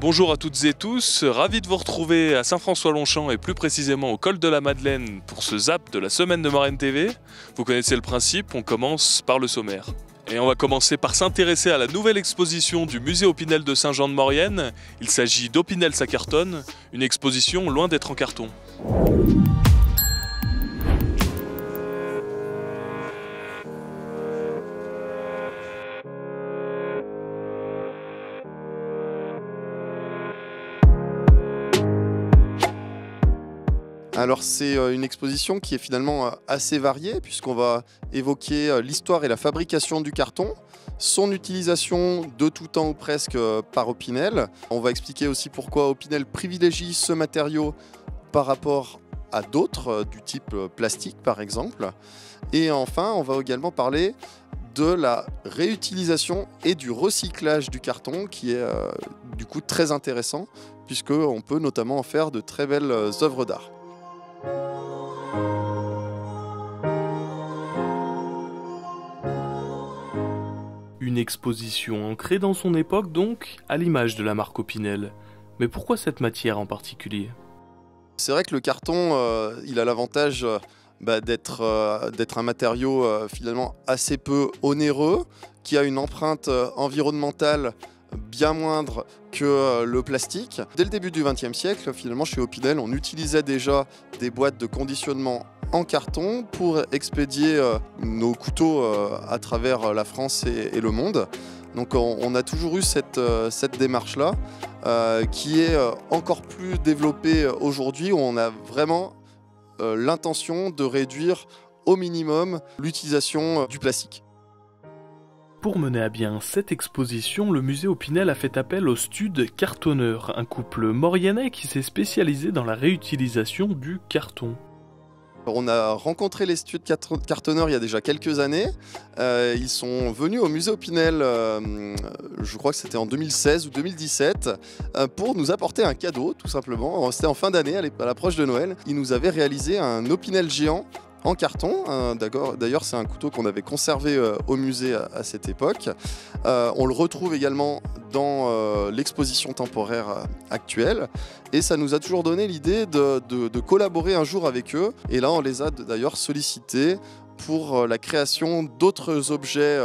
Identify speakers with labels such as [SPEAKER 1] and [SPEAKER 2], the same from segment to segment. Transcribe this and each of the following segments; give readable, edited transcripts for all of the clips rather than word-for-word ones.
[SPEAKER 1] Bonjour à toutes et tous, ravi de vous retrouver à Saint-François-Longchamp et plus précisément au col de la Madeleine pour ce zap de la semaine de Maurienne TV. Vous connaissez le principe, on commence par le sommaire. Et on va commencer par s'intéresser à la nouvelle exposition du musée Opinel de Saint-Jean-de-Maurienne. Il s'agit d'Opinel ça cartonne, une exposition loin d'être en carton.
[SPEAKER 2] Alors c'est une exposition qui est finalement assez variée puisqu'on va évoquer l'histoire et la fabrication du carton, son utilisation de tout temps ou presque par Opinel. On va expliquer aussi pourquoi Opinel privilégie ce matériau par rapport à d'autres du type plastique par exemple. Et enfin on va également parler de la réutilisation et du recyclage du carton qui est du coup très intéressant puisqu'on peut notamment en faire de très belles œuvres d'art.
[SPEAKER 1] Une exposition ancrée dans son époque donc, à l'image de la marque Opinel. Mais pourquoi cette matière en particulier ?
[SPEAKER 2] C'est vrai que le carton, il a l'avantage d'être un matériau finalement assez peu onéreux, qui a une empreinte environnementale bien moindre que le plastique. Dès le début du XXe siècle, finalement, chez Opinel, on utilisait déjà des boîtes de conditionnement en carton pour expédier nos couteaux à travers la France et le monde. Donc on a toujours eu cette démarche-là qui est encore plus développée aujourd'hui, où on a vraiment l'intention de réduire au minimum l'utilisation du plastique.
[SPEAKER 1] Pour mener à bien cette exposition, le musée Opinel a fait appel au Stud Cartonneur, un couple mauriennais qui s'est spécialisé dans la réutilisation du carton.
[SPEAKER 2] On a rencontré les Stud Cartonneurs il y a déjà quelques années. Ils sont venus au musée Opinel, je crois que c'était en 2016 ou 2017, pour nous apporter un cadeau, tout simplement. C'était en fin d'année, à l'approche de Noël. Ils nous avaient réalisé un Opinel géant en carton. D'ailleurs, c'est un couteau qu'on avait conservé au musée à cette époque. On le retrouve également dans l'exposition temporaire actuelle. Et ça nous a toujours donné l'idée de collaborer un jour avec eux. Et là, on les a d'ailleurs sollicités pour la création d'autres objets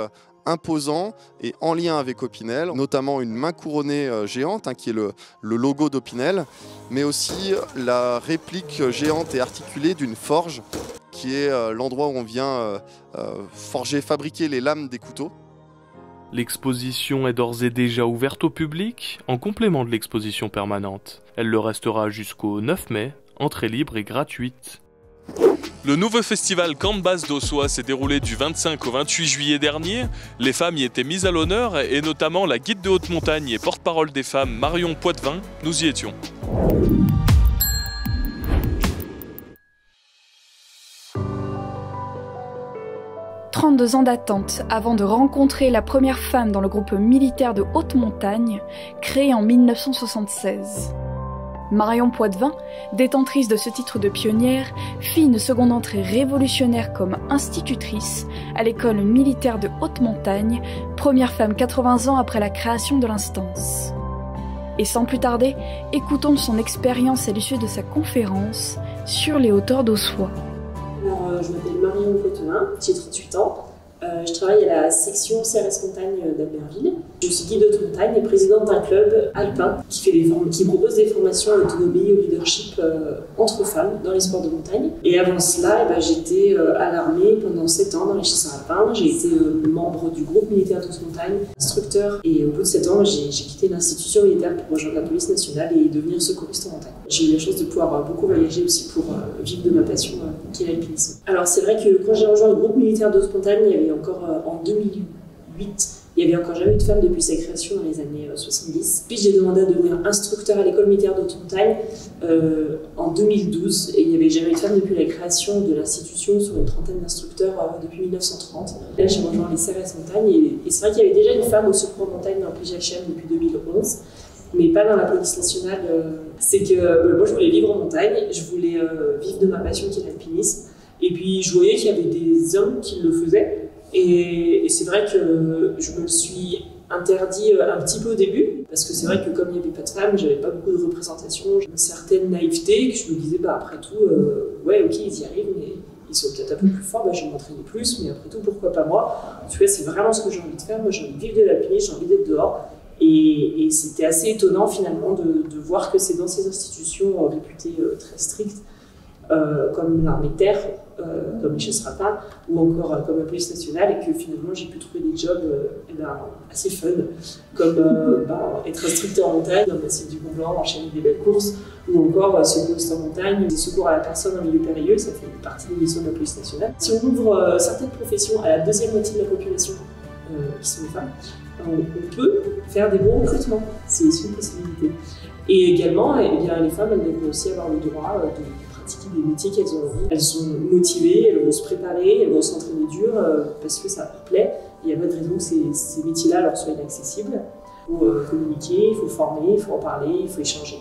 [SPEAKER 2] imposants et en lien avec Opinel, notamment une main couronnée géante, qui est le logo d'Opinel, mais aussi la réplique géante et articulée d'une forge, qui est l'endroit où on vient fabriquer les lames des couteaux.
[SPEAKER 1] L'exposition est d'ores et déjà ouverte au public, en complément de l'exposition permanente. Elle le restera jusqu'au 9 mai, entrée libre et gratuite. Le nouveau festival Camp de Base d'Ossois s'est déroulé du 25 au 28 juillet dernier. Les femmes y étaient mises à l'honneur et notamment la guide de haute montagne et porte-parole des femmes Marion Poitevin, nous y étions. «
[SPEAKER 3] 32 ans d'attente avant de rencontrer la première femme dans le groupe militaire de haute montagne, créé en 1976. Marion Poitevin, détentrice de ce titre de pionnière, fit une seconde entrée révolutionnaire comme institutrice à l'école militaire de haute montagne, première femme 80 ans après la création de l'instance. Et sans plus tarder, écoutons son expérience à l'issue de sa conférence sur les hauteurs d'Ossois.
[SPEAKER 4] Alors, je m'appelle Marion Poitevin, j'ai 38 ans. Je travaille à la section CRS Montagne d'Albertville. Je suis guide de montagne et présidente d'un club alpin qui propose des formations à l'autonomie et au leadership entre femmes dans les sports de montagne. Et avant cela, j'étais à l'armée pendant 7 ans dans les chasseurs alpins. J'ai été membre du groupe militaire de haute montagne, instructeur. Et au bout de 7 ans, j'ai quitté l'institution militaire pour rejoindre la police nationale et devenir secouriste en montagne. J'ai eu la chance de pouvoir beaucoup voyager aussi pour vivre de ma passion qui est l'alpinisme. Alors c'est vrai que quand j'ai rejoint le groupe militaire de haute montagne, il y avait encore en 2008, il n'y avait encore jamais eu de femme depuis sa création dans les années 70. Puis j'ai demandé à devenir instructeur à l'école militaire de haute montagne en 2012 et il n'y avait jamais eu de femme depuis la création de l'institution sur une trentaine d'instructeurs depuis 1930. Là j'ai rejoint les CRS Montagne et c'est vrai qu'il y avait déjà une femme au secours en montagne dans le PGHM depuis 2011. mais pas dans la police nationale. C'est que moi, je voulais vivre en montagne, je voulais vivre de ma passion qui est l'alpinisme. Et puis, je voyais qu'il y avait des hommes qui le faisaient. Et c'est vrai que je me le suis interdit un petit peu au début, parce que c'est vrai que comme il n'y avait pas de femmes, j'avais pas beaucoup de représentation, une certaine naïveté, que je me disais, après tout, ouais, ok, ils y arrivent, mais ils sont peut-être un peu plus forts, je vais m'entraîner plus, mais après tout, pourquoi pas moi? En tout cas, c'est vraiment ce que j'ai envie de faire. Moi, j'ai envie de vivre de l'alpinisme, j'ai envie d'être dehors. Et c'était assez étonnant, finalement, de voir que c'est dans ces institutions réputées très strictes, comme l'armée de terre, comme les chasseurs à pain, ou encore comme la police nationale, et que finalement j'ai pu trouver des jobs assez fun, comme être instructeur en montagne, dans le massif du Mont Blanc, enchaîner des belles courses, ou encore secouriste en montagne, des secours à la personne en milieu périlleux, ça fait partie des missions de la police nationale. Si on ouvre certaines professions à la deuxième moitié de la population, qui sont les femmes, on peut faire des bons recrutements, c'est aussi une possibilité. Et également, les femmes, elles devraient aussi avoir le droit de des métiers qu'elles ont envie. Elles sont motivées, elles vont se préparer, elles vont s'entraîner dur parce que ça leur plaît. Il n'y a pas de raison que ces métiers-là leur soient inaccessibles. Il faut communiquer, il faut former, il faut en parler, il faut échanger.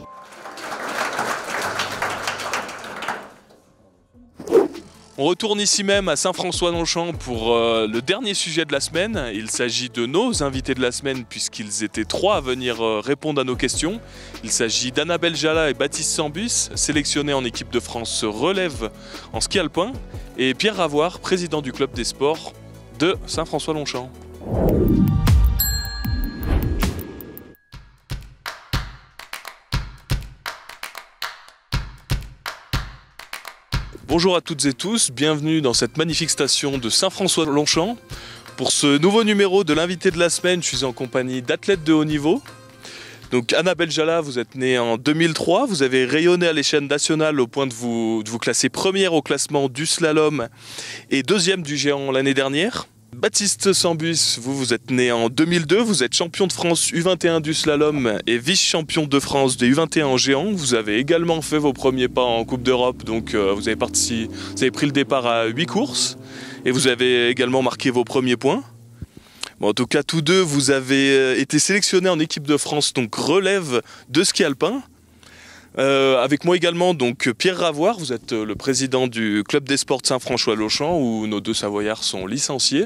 [SPEAKER 1] On retourne ici même à Saint-François-Longchamp pour le dernier sujet de la semaine. Il s'agit de nos invités de la semaine puisqu'ils étaient 3 à venir répondre à nos questions. Il s'agit d'Annabelle Jala et Baptiste Sambus, sélectionnés en équipe de France relève en ski alpin, et Pierre Ravoire, président du club des sports de Saint-François-Longchamp. Bonjour à toutes et tous, bienvenue dans cette magnifique station de Saint-François-Longchamp. Pour ce nouveau numéro de l'invité de la semaine, je suis en compagnie d'athlètes de haut niveau. Donc Annabelle Jala, vous êtes née en 2003, vous avez rayonné à l'échelle nationale au point de vous classer première au classement du slalom et deuxième du géant l'année dernière. Baptiste Sambus, vous êtes né en 2002, vous êtes champion de France U21 du slalom et vice-champion de France des U21 en géant. Vous avez également fait vos premiers pas en Coupe d'Europe, donc vous avez pris le départ à 8 courses et vous avez également marqué vos premiers points. Bon, en tout cas, tous deux, vous avez été sélectionnés en équipe de France, donc relève de ski alpin. Avec moi également donc Pierre Ravoire, vous êtes le président du club des sports de Saint-François-Longchamp où nos 2 Savoyards sont licenciés.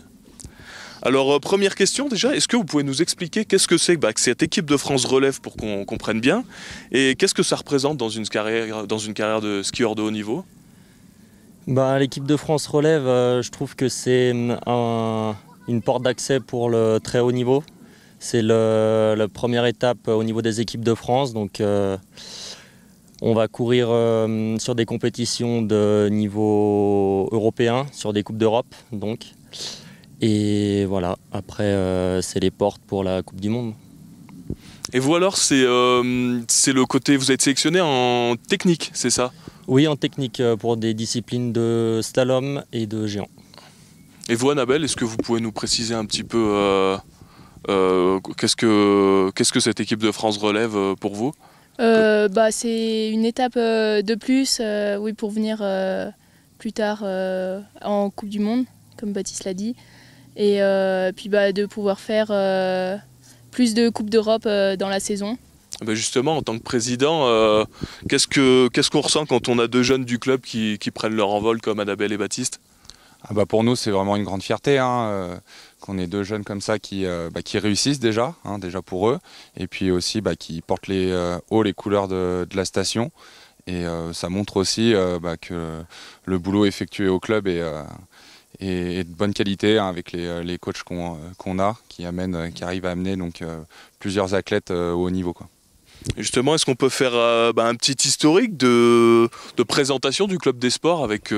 [SPEAKER 1] Alors première question déjà, est-ce que vous pouvez nous expliquer qu'est-ce que c'est que cette équipe de France relève pour qu'on comprenne bien et qu'est-ce que ça représente dans une carrière de skieur de haut niveau?
[SPEAKER 5] L'équipe de France relève, je trouve que c'est une porte d'accès pour le très haut niveau. C'est la première étape au niveau des équipes de France, donc on va courir sur des compétitions de niveau européen, sur des Coupes d'Europe donc. Et voilà, après c'est les portes pour la Coupe du Monde.
[SPEAKER 1] Et vous alors, c'est le côté, vous êtes sélectionné en technique, c'est ça?
[SPEAKER 5] Oui, en technique pour des disciplines de slalom et de géant.
[SPEAKER 1] Et vous Annabelle, est-ce que vous pouvez nous préciser un petit peu qu'est-ce que cette équipe de France relève pour vous?
[SPEAKER 6] C'est une étape de plus pour venir plus tard en Coupe du Monde, comme Baptiste l'a dit. Et puis de pouvoir faire plus de Coupes d'Europe dans la saison.
[SPEAKER 1] Justement, en tant que président, qu'est-ce qu'on ressent quand on a 2 jeunes du club qui prennent leur envol comme Annabelle et Baptiste?
[SPEAKER 7] Pour nous, c'est vraiment une grande fierté qu'on ait 2 jeunes comme ça qui réussissent déjà pour eux, et puis aussi qui portent haut les couleurs de la station. Et ça montre aussi que le boulot effectué au club est de bonne qualité avec les coachs qu'on a, qui arrivent à amener plusieurs athlètes au haut niveau, quoi.
[SPEAKER 1] Justement, est-ce qu'on peut faire un petit historique de présentation du club des sports avec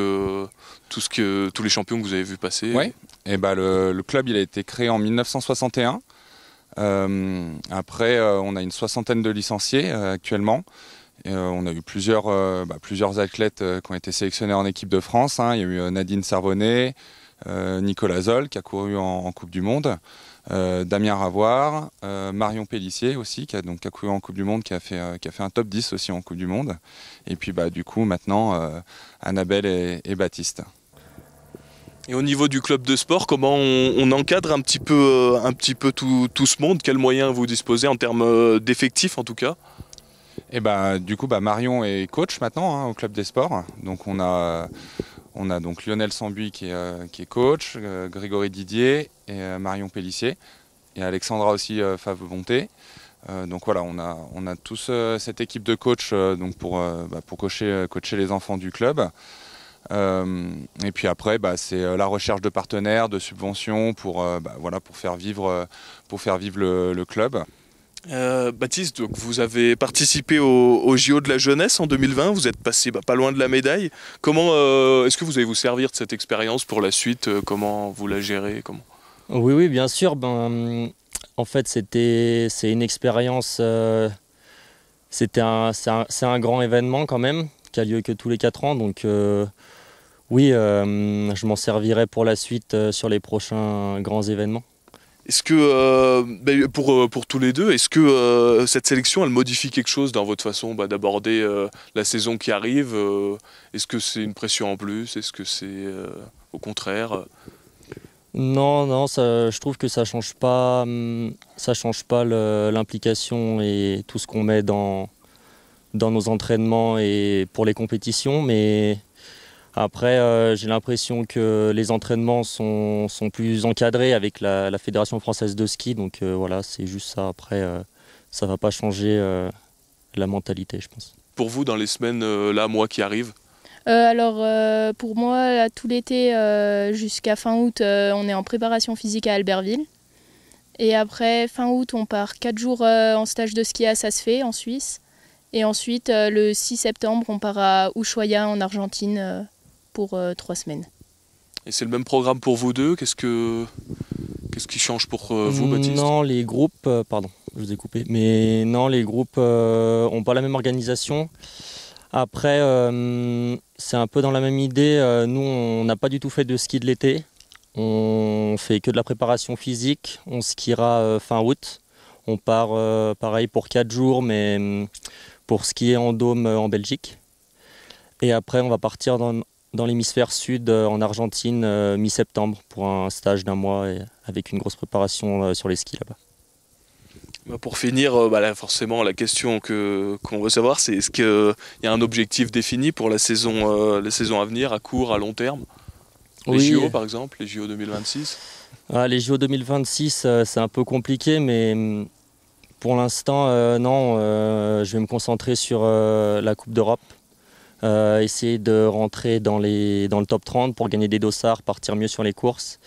[SPEAKER 1] tous les champions que vous avez vus passer?
[SPEAKER 7] Oui, et le club il a été créé en 1961. Après, on a une 60aine de licenciés actuellement. On a eu plusieurs athlètes qui ont été sélectionnés en équipe de France. Il y a eu Nadine Servonnet, Nicolas Zoll qui a couru en Coupe du Monde, Damien Ravoire, Marion Pellissier aussi qui a couru en Coupe du Monde, qui a fait un top 10 aussi en Coupe du Monde. Et puis du coup maintenant Annabelle et Baptiste.
[SPEAKER 1] Et au niveau du club de sport, comment on encadre un petit peu tout ce monde? Quels moyens vous disposez en termes d'effectifs en tout cas?
[SPEAKER 7] Et du coup, Marion est coach maintenant hein, au club des sports. Donc on a donc Lionel Sambuy qui est coach, Grégory Didier et Marion Pellissier. Et Alexandra aussi Favre-Bonté. Donc voilà, on a tous cette équipe de coachs donc pour coacher les enfants du club. Et puis après, c'est la recherche de partenaires, de subventions pour faire vivre le club.
[SPEAKER 1] Baptiste, donc vous avez participé au JO de la jeunesse en 2020, vous êtes passé pas loin de la médaille. Comment est-ce que vous allez vous servir de cette expérience pour la suite? Comment vous la gérez?
[SPEAKER 5] Oui, bien sûr. En fait, c'est une expérience. C'est un grand événement quand même qui a lieu que tous les 4 ans. Donc oui, je m'en servirai pour la suite sur les prochains grands événements.
[SPEAKER 1] Est-ce que, pour tous les deux, est-ce que cette sélection, elle modifie quelque chose dans votre façon d'aborder la saison qui arrive? Est-ce que c'est une pression en plus? Est-ce que c'est au contraire?
[SPEAKER 5] Non, je trouve que ça change pas l'implication et tout ce qu'on met dans nos entraînements et pour les compétitions, mais après j'ai l'impression que les entraînements sont plus encadrés avec la Fédération française de ski, donc voilà, c'est juste ça. Après ça va pas changer la mentalité, je pense.
[SPEAKER 1] Pour vous, dans les semaines, mois qui arrivent?
[SPEAKER 6] Pour moi, là, tout l'été jusqu'à fin août, on est en préparation physique à Albertville. Et après, fin août, on part 4 jours en stage de ski à Saas-Fee, en Suisse. Et ensuite, le 6 septembre, on part à Ushuaia, en Argentine, pour 3 semaines.
[SPEAKER 1] Et c'est le même programme pour vous deux? Qu'est-ce qui change pour vous, Baptiste?
[SPEAKER 5] Non, les groupes... pardon, je vous ai coupé. Mais non, les groupes n'ont pas la même organisation. Après, c'est un peu dans la même idée. Nous, on n'a pas du tout fait de ski de l'été. On fait que de la préparation physique. On skiera fin août. On part pareil pour 4 jours, mais pour skier en dôme en Belgique. Et après, on va partir dans l'hémisphère sud, en Argentine, mi-septembre, pour un stage d'1 mois avec une grosse préparation sur les skis là-bas.
[SPEAKER 1] Pour finir, là, forcément, la question qu'on veut savoir, c'est est-ce qu'il y a un objectif défini pour la saison à venir, à court, à long terme? Les JO, par exemple, les JO 2026?
[SPEAKER 5] Les JO 2026, c'est un peu compliqué, mais pour l'instant, non. Je vais me concentrer sur la Coupe d'Europe. Essayer de rentrer dans le top 30 pour gagner des dossards, partir mieux sur les courses.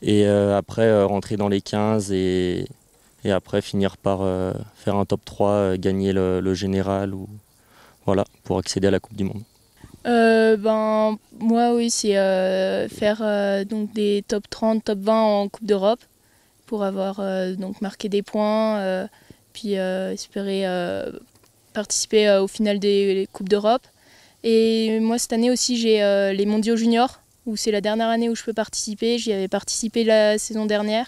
[SPEAKER 5] Et après, rentrer dans les 15 et après finir par faire un top 3, gagner le général voilà, pour accéder à la Coupe du Monde.
[SPEAKER 6] Moi oui, c'est faire donc des top 30, top 20 en Coupe d'Europe pour avoir donc marqué des points, puis espérer participer au final des Coupes d'Europe. Et moi cette année aussi j'ai les mondiaux juniors, où c'est la dernière année où je peux participer. J'y avais participé la saison dernière.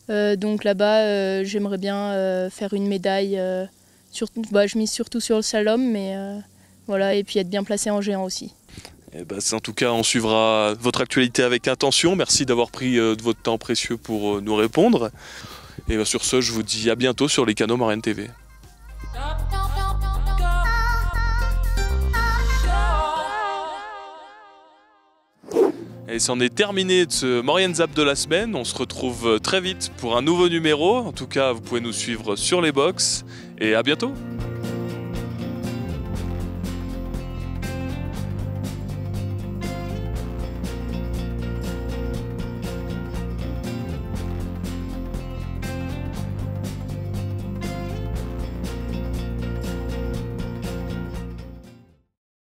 [SPEAKER 6] Donc là-bas, j'aimerais bien faire une médaille. Je mise surtout sur le slalom, mais voilà, et puis être bien placé en géant aussi.
[SPEAKER 1] En tout cas, on suivra votre actualité avec attention. Merci d'avoir pris de votre temps précieux pour nous répondre. Et sur ce, je vous dis à bientôt sur les canaux Maurienne TV. Et c'en est terminé de ce Maurienne Zap de la semaine. On se retrouve très vite pour un nouveau numéro. En tout cas, vous pouvez nous suivre sur les box. Et à bientôt.